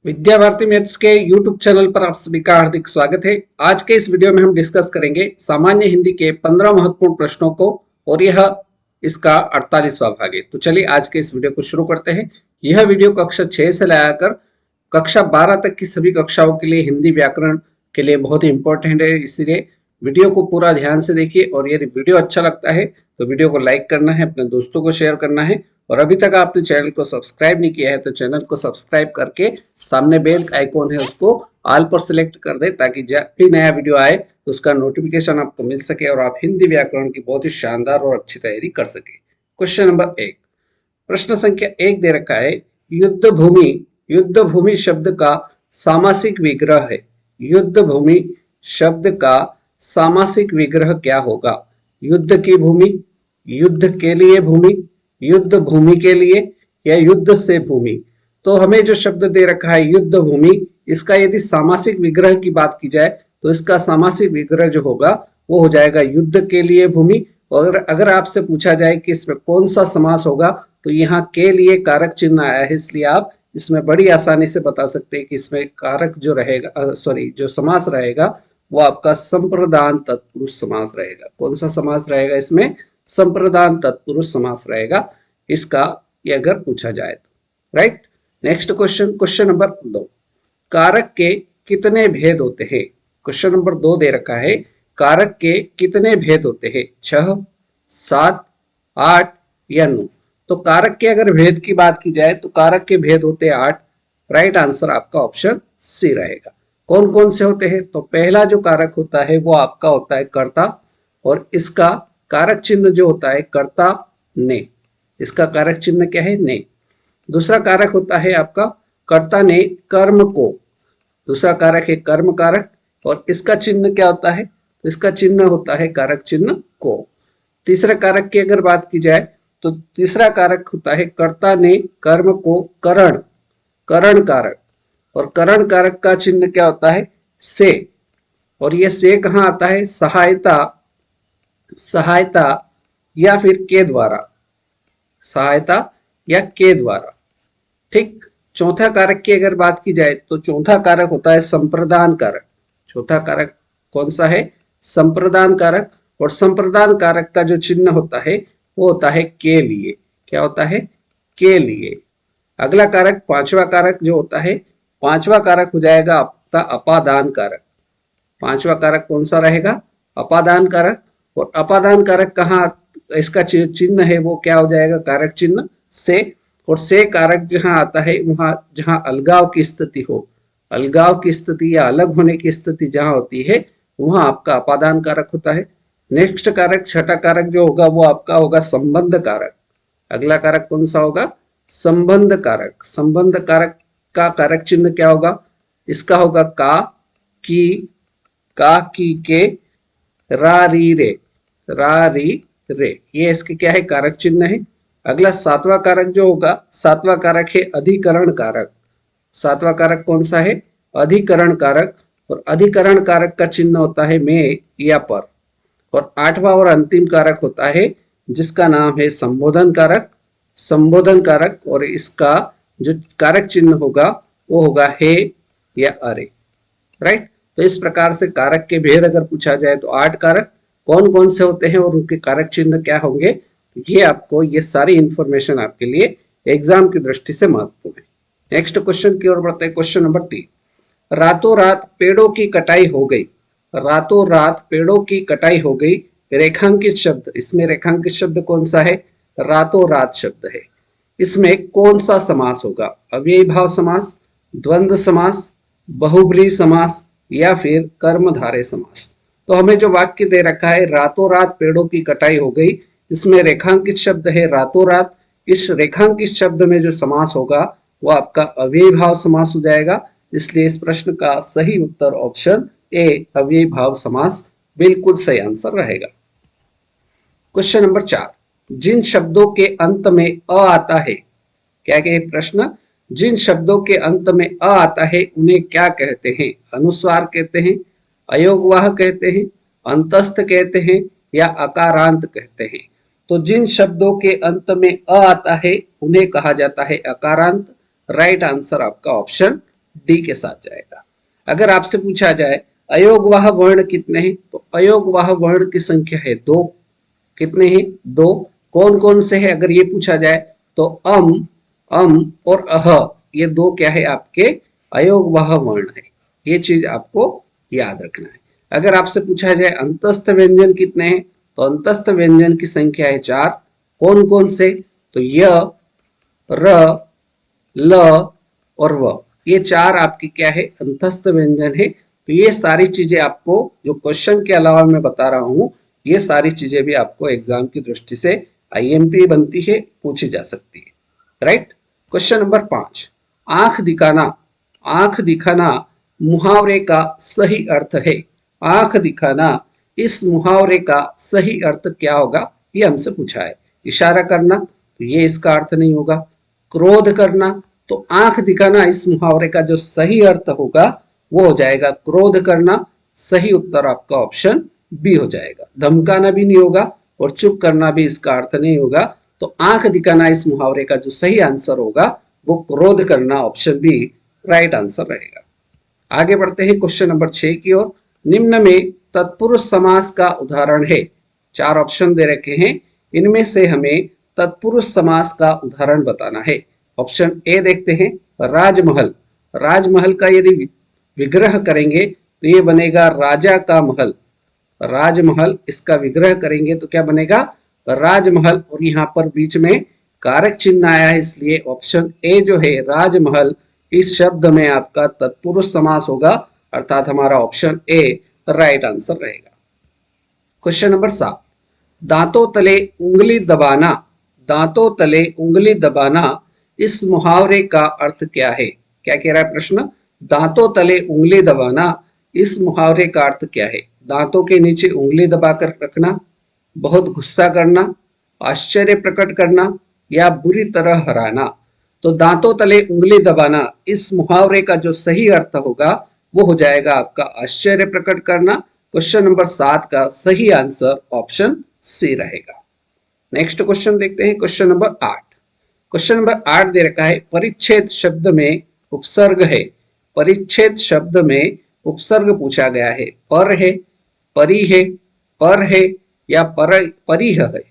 Vidya Bharati maths के YouTube channel पर आप सभी का हार्दिक स्वागत है। आज के इस वीडियो में हम डिस्कस करेंगे सामान्य हिंदी के 15 महत्वपूर्ण प्रश्नों को और यह इसका 48वां भाग है। तो चलिए आज के इस वीडियो को शुरू करते हैं। यह वीडियो कक्षा 6 से लगाकर कक्षा 12 तक की सभी कक्षाओं के लिए हिंदी व्याकरण के लिए बहुत ही इंपॉर्टेंट है, इसलिए वीडियो को पूरा ध्यान से देखिए और यदि वीडियो अच्छा लगता है तो वीडियो को लाइक करना है, अपने दोस्तों को शेयर करना है और अभी तक आपने चैनल को सब्सक्राइब नहीं किया है तो चैनल को सब्सक्राइब करके सामने बेल आइकॉन है उसको ऑल पर सिलेक्ट कर दे ताकि जब भी नया वीडियो आए तो उसका नोटिफिकेशन आपको मिल सके और आप हिंदी व्याकरण की बहुत ही शानदार और अच्छी तैयारी कर सके। क्वेश्चन नंबर 1, प्रश्न संख्या 1 दे रखा है, युद्ध भूमि। युद्ध भूमि शब्द का सामासिक विग्रह है। युद्ध भूमि शब्द का सामासिक विग्रह क्या होगा? युद्ध की भूमि, युद्ध के लिए भूमि, युद्ध भूमि के लिए या युद्ध से भूमि। तो हमें जो शब्द दे रखा है युद्ध भूमि, इसका यदि सामासिक विग्रह की बात की जाए तो इसका सामासिक विग्रह जो होगा वो हो जाएगा युद्ध के लिए भूमि। और अगर आपसे पूछा जाए कि इसमें कौन सा समास होगा तो यहाँ के लिए कारक चिन्ह आया है, इसलिए आप इसमें बड़ी आसानी से बता सकते हैं कि इसमें कारक जो रहेगा जो समास रहेगा वो आपका संप्रदान तत्पुरुष समास रहेगा। कौन सा समास रहेगा? इसमें संप्रदान तत्पुरुष समास रहेगा इसका, ये अगर पूछा जाए तो। Right, next question, question number 2, कारक के कितने भेद होते हैं? क्वेश्चन नंबर 2 दे रखा है, कारक के कितने भेद होते हैं? 6, 7, 8 या 9? तो कारक के अगर भेद की बात की जाए तो कारक के भेद होते हैं 8। राइट आंसर आपका ऑप्शन सी रहेगा। कौन कौन से होते हैं? तो पहला जो कारक होता है वो आपका होता है कर्ता और इसका कारक चिन्ह जो होता है कर्ता ने, इसका कारक चिन्ह क्या है? ने। दूसरा कारक होता है आपका कर्ता ने कर्म को, दूसरा कारक है कर्म कारक और इसका चिन्ह क्या होता है? तो इसका चिन्ह होता है कारक चिन्ह को। तीसरा कारक की अगर बात की जाए तो तीसरा कारक होता है कर्ता ने कर्म को करण, करण कारक और करण कारक का चिन्ह क्या होता है? से। और ये से कहाँ आता है? सहायता, सहायता या फिर के द्वारा, सहायता या के द्वारा। ठीक। चौथा कारक की अगर बात की जाए तो चौथा कारक होता है संप्रदान कारक। चौथा कारक कौन सा है? संप्रदान कारक। और संप्रदान कारक का जो चिन्ह होता है वो होता है के लिए। क्या होता है? के लिए। अगला कारक पांचवा कारक जो होता है, पांचवा कारक हो जाएगा आपका अपादान कारक। पांचवा कारक कौन सा रहेगा? अपादान कारक। और अपादान कारक कहाँ, इसका चिन्ह है वो क्या हो जाएगा? कारक चिन्ह से। और से कारक जहां आता है वहां जहां अलगाव की स्थिति हो, अलगाव की स्थिति या अलग होने की स्थिति जहां होती है वहां आपका अपादान कारक होता है। नेक्स्ट कारक, छठा कारक जो होगा वो आपका होगा संबंध कारक। अगला कारक कौन सा होगा? संबंध कारक। संबंध कारक का कारक चिन्ह क्या होगा? इसका होगा का, की, के, रा री रे, रा री रे, ये इसके क्या है? कारक चिन्ह है। अगला सातवां कारक जो होगा, सातवां कारक है अधिकरण कारक। सातवां कारक कौन सा है? अधिकरण कारक। और अधिकरण कारक का चिन्ह होता है में या पर। और आठवां और अंतिम कारक होता है जिसका नाम है संबोधन कारक। संबोधन कारक और इसका जो कारक चिन्ह होगा वो होगा हे या अरे। राइट, तो इस प्रकार से कारक के भेद अगर पूछा जाए तो 8 कारक कौन कौन से होते हैं और उनके कारक चिन्ह क्या होंगे, ये आपको, ये सारी इंफॉर्मेशन आपके लिए एग्जाम की दृष्टि से महत्वपूर्ण है। नेक्स्ट क्वेश्चन की ओर बढ़ते हैं। क्वेश्चन नंबर 3, रातों रात पेड़ों की कटाई हो गई। रातों रात पेड़ों की कटाई हो गई, रेखांकित शब्द, इसमें रेखांकित शब्द कौन सा है? रातों रात शब्द है। इसमें कौन सा समास होगा? अव्ययी भाव समास, द्वंद्व समास, बहुब्रीहि समास या फिर कर्मधारय समास। तो हमें जो वाक्य दे रखा है रातों रात पेड़ों की कटाई हो गई, इसमें रेखांकित शब्द है रातों रात। इस रेखांकित शब्द में जो समास होगा वो आपका अव्ययी भाव समास हो जाएगा, इसलिए इस प्रश्न का सही उत्तर ऑप्शन ए अव्ययी भाव समास बिल्कुल सही आंसर रहेगा। क्वेश्चन नंबर 4, जिन शब्दों के अंत में अ आता है, क्या क्या प्रश्न? जिन शब्दों के अंत में अ आता है उन्हें क्या कहते हैं? अनुस्वार कहते हैं, अयोगवाह कहते हैं, अंतस्थ कहते हैं या अकारांत कहते हैं? तो जिन शब्दों के अंत में अ आता है उन्हें कहा जाता है अकारांत। राइट आंसर आपका ऑप्शन डी के साथ जाएगा। अगर आपसे पूछा जाए अयोगवाह वर्ण कितने हैं, तो अयोगवाह वर्ण की संख्या है 2। कितने हैं? 2। कौन कौन से हैं अगर ये पूछा जाए तो अम और अह, ये 2 क्या है आपके अयोगवाह वर्ण है। ये चीज आपको याद रखना है। अगर आपसे पूछा जाए अंतस्थ व्यंजन कितने हैं, तो अंतस्थ व्यंजन की संख्या है 4। कौन कौन से? तो य, र, ल और व, ये 4 आपकी क्या है अंतस्थ व्यंजन है। तो ये सारी चीजें आपको जो क्वेश्चन के अलावा मैं बता रहा हूं, ये सारी चीजें भी आपको एग्जाम की दृष्टि से आईएमपी बनती है, पूछी जा सकती है। राइट। क्वेश्चन नंबर 5, आंख दिखाना। आंख दिखाना मुहावरे का सही अर्थ है। आंख दिखाना, इस मुहावरे का सही अर्थ क्या होगा, ये हमसे पूछा है। इशारा करना, तो ये इसका अर्थ नहीं होगा। क्रोध करना, तो आंख दिखाना इस मुहावरे का जो सही अर्थ होगा वो हो जाएगा क्रोध करना। सही उत्तर आपका ऑप्शन बी हो जाएगा। धमकाना भी नहीं होगा और चुप करना भी इसका अर्थ नहीं होगा। तो आंख दिखाना इस मुहावरे का जो सही आंसर होगा वो क्रोध करना, ऑप्शन बी राइट आंसर रहेगा। आगे बढ़ते हैं क्वेश्चन नंबर 6 की ओर। निम्न में तत्पुरुष समास का उदाहरण है। 4 ऑप्शन दे रखे हैं, इनमें से हमें तत्पुरुष समास का उदाहरण बताना है। ऑप्शन ए देखते हैं, राजमहल। राजमहल का यदि विग्रह करेंगे तो ये बनेगा राजा का महल। राजमहल, इसका विग्रह करेंगे तो क्या बनेगा राजमहल। और यहाँ पर बीच में कारक चिन्ह आया है, इसलिए ऑप्शन ए जो है राजमहल, इस शब्द में आपका तत्पुरुष समास होगा, अर्थात हमारा ऑप्शन ए राइट आंसर रहेगा। क्वेश्चन नंबर 7, दांतों तले उंगली दबाना। दांतों तले उंगली दबाना, इस मुहावरे का अर्थ क्या है? क्या कह रहा है प्रश्न? दांतों तले उंगली दबाना, इस मुहावरे का अर्थ क्या है? दांतों के नीचे उंगली दबाकर रखना, बहुत गुस्सा करना, आश्चर्य प्रकट करना या बुरी तरह हराना। तो दांतों तले उंगली दबाना, इस मुहावरे का जो सही अर्थ होगा वो हो जाएगा आपका आश्चर्य प्रकट करना। क्वेश्चन नंबर 7 का सही आंसर ऑप्शन सी रहेगा। नेक्स्ट क्वेश्चन देखते हैं, क्वेश्चन नंबर 8। क्वेश्चन नंबर 8 दे रखा है, परिच्छेद शब्द में उपसर्ग है। परिच्छेद शब्द में उपसर्ग पूछा गया है। पर है, परी है, पर है या परिह है।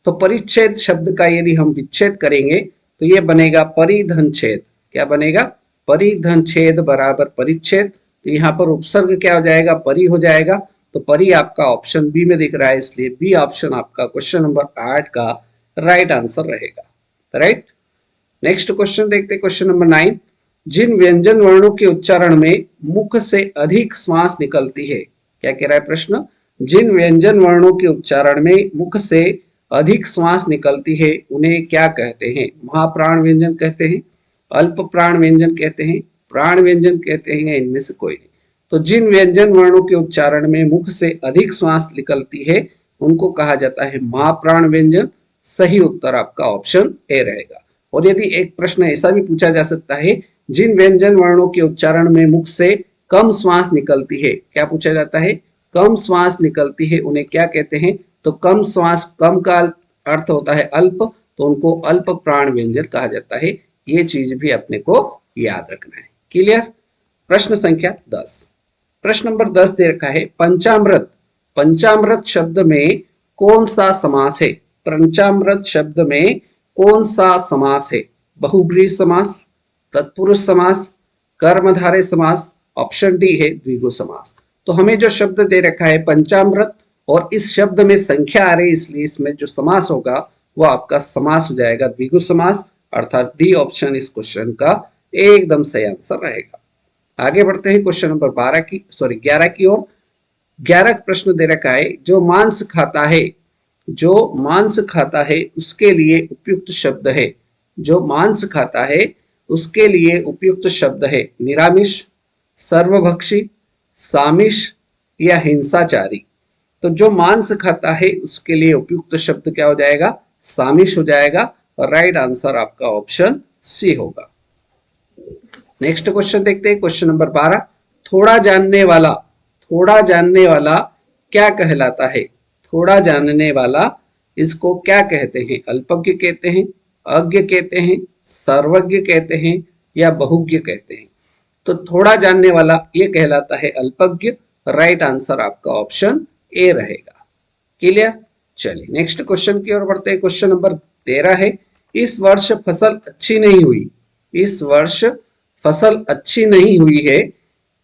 तो परिच्छेद शब्द का यदि हम विच्छेद करेंगे तो ये बनेगा परिधन छेद। क्या बनेगा? परिधन छेद बराबर परिच्छेद। तो यहाँ पर उपसर्ग क्या हो जाएगा? परी हो जाएगा। तो परी आपका ऑप्शन बी में दिख रहा है, इसलिए बी ऑप्शन आपका क्वेश्चन नंबर 8 का राइट आंसर रहेगा। राइट। नेक्स्ट क्वेश्चन देखते हैं, क्वेश्चन नंबर 9। जिन व्यंजन वर्णों के उच्चारण में मुख से अधिक श्वास निकलती है। क्या कह रहा है प्रश्न? जिन व्यंजन वर्णों के उच्चारण में मुख से अधिक श्वास निकलती है उन्हें क्या कहते हैं? महाप्राण व्यंजन कहते हैं, अल्प प्राण व्यंजन कहते हैं, प्राण व्यंजन कहते हैं, इनमें से कोई नहीं। तो जिन व्यंजन वर्णों के उच्चारण में मुख से अधिक श्वास निकलती है उनको कहा जाता है महाप्राण व्यंजन। सही उत्तर आपका ऑप्शन ए रहेगा। और यदि एक प्रश्न ऐसा भी पूछा जा सकता है, जिन व्यंजन वर्णों के उच्चारण में मुख से कम श्वास निकलती है, क्या पूछा जाता है? कम श्वास निकलती है उन्हें क्या कहते हैं? तो कम श्वास, कम का अर्थ होता है अल्प, तो उनको अल्प प्राण व्यंजन कहा जाता है। ये चीज भी अपने को याद रखना है। क्लियर? प्रश्न संख्या 10। प्रश्न नंबर 10 दे रखा है, पंचामृत। पंचामृत शब्द में कौन सा समास है? पंचामृत शब्द में कौन सा समास है? बहुब्रीहि समास, तत्पुरुष समास, कर्मधारय समास, ऑप्शन डी है द्विगु समास। तो हमें जो शब्द दे रखा है पंचामृत, और इस शब्द में संख्या आ रही है, इसलिए इसमें जो समास होगा वो आपका समास हो जाएगा द्विगु समास, अर्थात डी ऑप्शन इस क्वेश्चन का एकदम सही आंसर रहेगा। आगे बढ़ते हैं क्वेश्चन नंबर 11 की ओर। 11 प्रश्न दे रखा है, जो मांस खाता है, जो मांस खाता है उसके लिए उपयुक्त शब्द है। जो मांस खाता है उसके लिए उपयुक्त शब्द है निरामिष, सर्वभक्षी, सामिष या हिंसाचारी। तो जो मांस खाता है उसके लिए उपयुक्त शब्द क्या हो जाएगा? सामिष हो जाएगा। राइट आंसर आपका ऑप्शन सी होगा। नेक्स्ट क्वेश्चन देखते हैं, क्वेश्चन नंबर 12। थोड़ा जानने वाला, थोड़ा जानने वाला क्या कहलाता है? थोड़ा जानने वाला, इसको क्या कहते हैं? अल्पज्ञ कहते हैं, अज्ञ कहते हैं, सर्वज्ञ कहते हैं या बहुज्ञ कहते हैं? तो थोड़ा जानने वाला ये कहलाता है अल्पज्ञ। राइट आंसर आपका ऑप्शन ए रहेगा। क्लियर? चलिए नेक्स्ट क्वेश्चन की ओर बढ़ते हैं। क्वेश्चन नंबर 13 है, इस वर्ष फसल अच्छी नहीं हुई। इस वर्ष फसल अच्छी नहीं हुई है,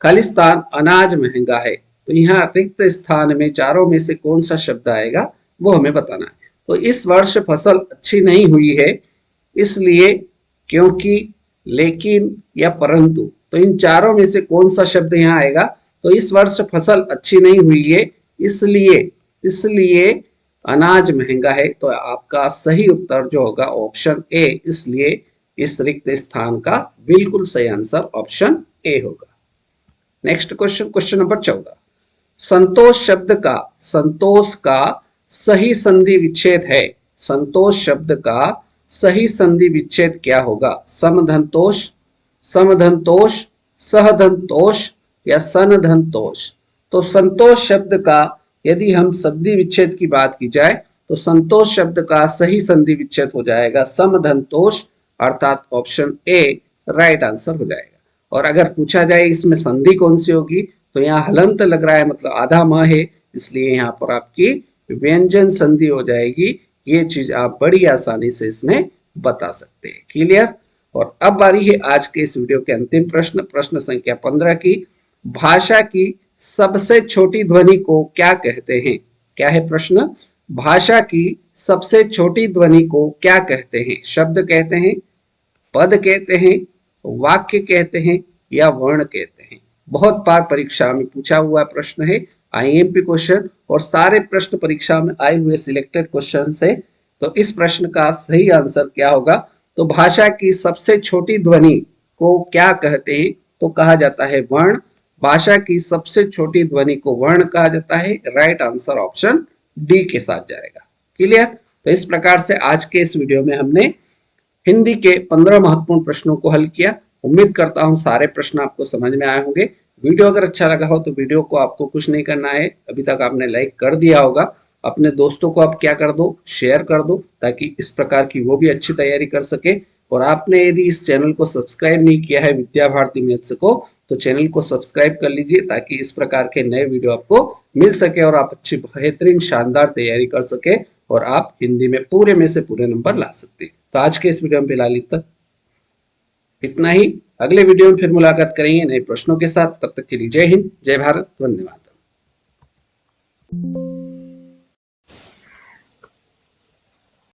खालिस्तान अनाज महंगा है। तो यहाँ रिक्त स्थान में चारों में से कौन सा शब्द आएगा वो हमें बताना है। तो इस वर्ष फसल अच्छी नहीं हुई है, इसलिए, क्योंकि, लेकिन या परंतु, तो इन चारों में से कौन सा शब्द यहाँ आएगा। तो इस वर्ष फसल अच्छी नहीं हुई है, इसलिए अनाज महंगा है। तो आपका सही उत्तर जो होगा ऑप्शन ए, इसलिए इस रिक्त स्थान का बिल्कुल सही आंसर ऑप्शन ए होगा। नेक्स्ट क्वेश्चन, क्वेश्चन नंबर 14, संतोष का सही संधि विच्छेद है। संतोष शब्द का सही संधि विच्छेद क्या होगा? समधनतोष, समधनतोष, सहधनतोष या सनधनतोष। तो संतोष शब्द का यदि हम संधि विच्छेद की बात की जाए तो संतोष शब्द का सही संधि विच्छेद हो जाएगा समधनतोष, अर्थात ऑप्शन ए राइट आंसर हो जाएगा। और अगर पूछा जाए इसमें संधि कौन सी होगी, तो यहाँ हलंत लग रहा है, मतलब आधा म है, इसलिए यहाँ पर आपकी व्यंजन संधि हो जाएगी। ये चीज आप बड़ी आसानी से इसमें बता सकते हैं। क्लियर? और अब बारी है आज के इस वीडियो के अंतिम प्रश्न, प्रश्न संख्या 15 की। भाषा की सबसे छोटी ध्वनि को क्या कहते हैं? क्या है प्रश्न? भाषा की सबसे छोटी ध्वनि को क्या कहते हैं? शब्द कहते हैं, पद कहते हैं, वाक्य कहते हैं या वर्ण कहते हैं? बहुत बार परीक्षा में पूछा हुआ प्रश्न है, आईएमपी क्वेश्चन, और सारे प्रश्न परीक्षा में आए हुए सिलेक्टेड क्वेश्चन से। तो इस प्रश्न का सही आंसर क्या होगा? तो भाषा की सबसे छोटी ध्वनि को क्या कहते हैं? तो कहा जाता है वर्ण। भाषा की सबसे छोटी ध्वनि को वर्ण कहा जाता है। राइट आंसर ऑप्शन डी के साथ जाएगा। क्लियर? तो इस प्रकार से आज के इस वीडियो में हमने हिंदी के 15 महत्वपूर्ण प्रश्नों को हल किया। उम्मीद करता हूं सारे प्रश्न आपको समझ में आए होंगे। वीडियो अगर अच्छा लगा हो तो वीडियो को आपको कुछ नहीं करना है, अभी तक आपने लाइक कर दिया होगा, अपने दोस्तों को आप क्या कर दो, शेयर कर दो, ताकि इस प्रकार की वो भी अच्छी तैयारी कर सके। और आपने यदि इस चैनल को सब्सक्राइब नहीं किया है विद्या भारती मैथ्स को, तो चैनल को सब्सक्राइब कर लीजिए, ताकि इस प्रकार के नए वीडियो आपको मिल सके और आप अच्छी बेहतरीन शानदार तैयारी कर सके और आप हिंदी में पूरे में से पूरे नंबर ला सकते हैं। तो आज के इस वीडियो में फिलहाल तक इतना ही। अगले वीडियो में फिर मुलाकात करेंगे नए प्रश्नों के साथ। तब तक के लिए जय हिंद, जय भारत, धन्यवाद।